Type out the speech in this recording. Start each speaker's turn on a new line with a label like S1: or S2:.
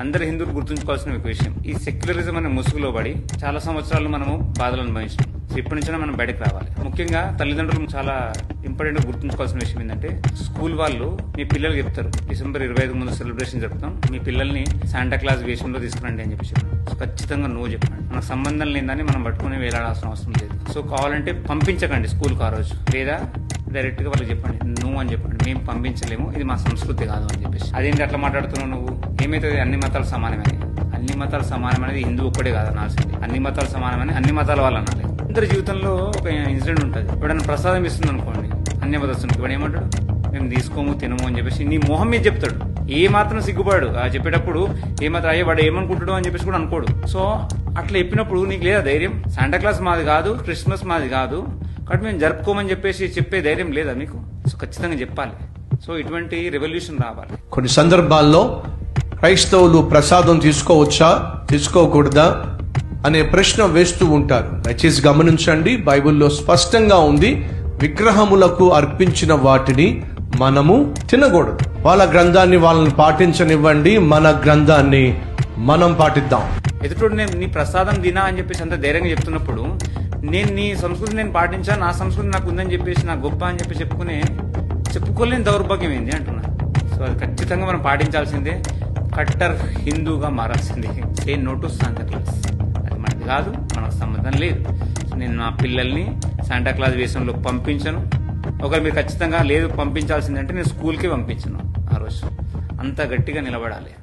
S1: అందరు హిందువులు గుర్తుంచుకోవాల్సిన ఒక విషయం, ఈ సెక్యులరిజం అనే ముసుగులో పడి చాలా సంవత్సరాలు మనము బాధలు అనుభవించాం. సో ఇప్పటి నుంచైనా మనం బయటకు రావాలి. ముఖ్యంగా తల్లిదండ్రులు చాలా ఇంపార్టెంట్ గా గుర్తుంచుకోవాల్సిన విషయం ఏంటంటే, స్కూల్ వాళ్ళు మీ పిల్లలు చెప్తారు డిసెంబర్ 25 ముందు సెలబ్రేషన్ జరుపుతాం, మీ పిల్లల్ని శాంటా క్లాస్ వేషంలో తీసుకురండి అని చెప్పి చెప్పారు. సో ఖచ్చితంగా నువ్వు చెప్పండి. మనకు సంబంధం లేదని మనం పట్టుకుని వేలాడాల్సిన అవసరం లేదు. సో కావాలంటే పంపించకండి స్కూల్కి ఆ రోజు, లేదా డైరెక్ట్ గా వాళ్ళకి చెప్పండి నువ్వు అని చెప్పండి, మేము పంపించలేము, ఇది మా సంస్కృతి కాదు అని చెప్పేసి. అదేంటి అట్లా మాట్లాడుతున్నావు నువ్వు, ఏమైతుంది అన్ని మతాలు సమానమని. అన్ని మతాలు సమానం అనేది హిందూ ఒక్కడే కాదు అనాల్సింది, అన్ని మతాలు సమానమని అన్ని మతాల వాళ్ళు అనాలి. అందరి జీవితంలో ఒక ఇన్సిడెంట్ ఉంటుంది. ఎవడన్నా ప్రసాదం ఇస్తుంది అనుకోండి అన్య మతస్థునికి, వాడు ఏమంటాడు, మేము తీసుకోము తినము అని చెప్పేసి నీ మొహం మీద చెప్తాడు. ఏ మాత్రం సిగ్గుపడు చెప్పేటప్పుడు, ఏ మాత్రం అయ్యే వాడు ఏమనుకుంటాడు అని చెప్పేసి కూడా అనుకోడు. సో అట్లా చెప్పినప్పుడు నీకు లేదా ధైర్యం, శాంటా క్లాస్ మాది కాదు, క్రిస్మస్ మాది కాదు కాబట్టి మేము జరుపుకోమని చెప్పేసి చెప్పే ధైర్యం లేదా మీకు? సో ఖచ్చితంగా చెప్పాలి. సో ఇటువంటి రెవల్యూషన్ రావాలి.
S2: కొన్ని సందర్భాల్లో క్రైస్తవులు ప్రసాదం తీసుకోవచ్చా తీసుకోకూడదా అనే ప్రశ్న వేస్తూ ఉంటారు. దయచేసి గమనించండి, బైబిల్లో స్పష్టంగా ఉంది, విగ్రహములకు అర్పించిన వాటిని మనము తినకూడదు. వాళ్ళ గ్రంథాన్ని వాళ్ళని పాటించనివ్వండి, మన గ్రంథాన్ని మనం పాటిద్దాం.
S1: ఎదుటోడు నేను నీ ప్రసాదం తినా అని చెప్పేసి అంత ధైర్యంగా చెప్తున్నప్పుడు, నేను నీ సంస్కృతి నేను పాటించా, నా సంస్కృతి నాకు ఉందని చెప్పేసి నా గొప్ప అని చెప్పి చెప్పుకోలేని దౌర్భాగ్యం ఏంది అంటున్నా. సో అది ఖచ్చితంగా మనం పాటించాల్సిందే, కట్టర్ హిందూగా మారాల్సిందే. Say no to Santa Claus, అది మనది కాదు, మనకు సంబంధం లేదు. నేను నా పిల్లల్ని శాంటా క్లాస్ వేషంలో పంపించను. ఒకవేళ మీరు ఖచ్చితంగా లేదు పంపించాల్సిందంటే నేను స్కూల్కి పంపించను. ఆ రోజు అంత గట్టిగా నిలబడాలి.